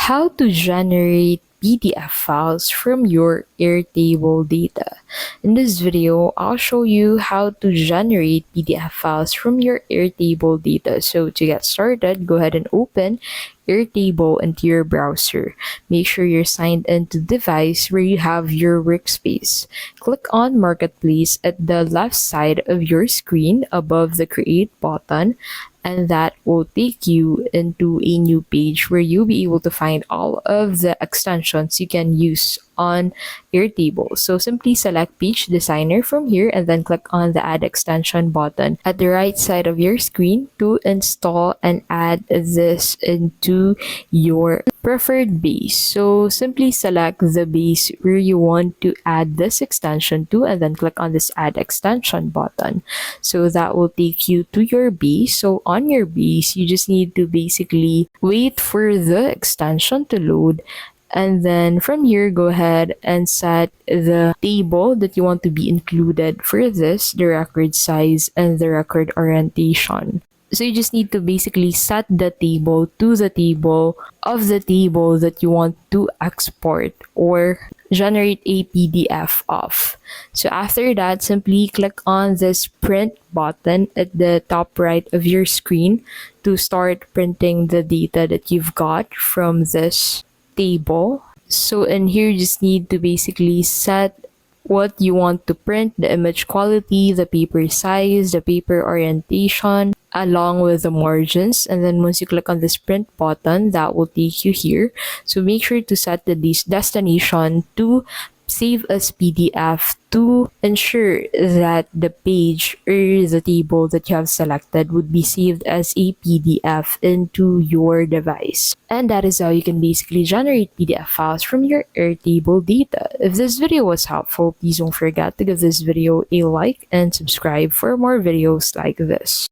how to generate PDF files from your Airtable data. In this video, I'll show you how to generate PDF files from your Airtable data. So to get started, go ahead and open Airtable into your browser. Make sure you're signed into the device where you have your workspace. Click on Marketplace at the left side of your screen above the Create button, and that will take you into a new page where you'll be able to find all of the extensions you can use on Airtable. So simply select Page Designer from here and then click on the Add Extension button at the right side of your screen to install and add this into your preferred base. So simply select the base where you want to add this extension to and then click on this Add Extension button. So that will take you to your base. So on your base, you just need to basically wait for the extension to load. And then from here, go ahead and set the table that you want to be included for this, the record size, and the record orientation. So you just need to basically set the table to the table of the table that you want to export or generate a PDF of. So after that, simply click on this print button at the top right of your screen to start printing the data that you've got from this table. So in here, you just need to basically set what you want to print, the image quality, the paper size, the paper orientation, along with the margins. And then once you click on this print button, that will take you here. So make sure to set the destination to save as PDF to ensure that the page or the table that you have selected would be saved as a PDF into your device. And that is how you can basically generate PDF files from your Airtable data. If this video was helpful, please don't forget to give this video a like and subscribe for more videos like this.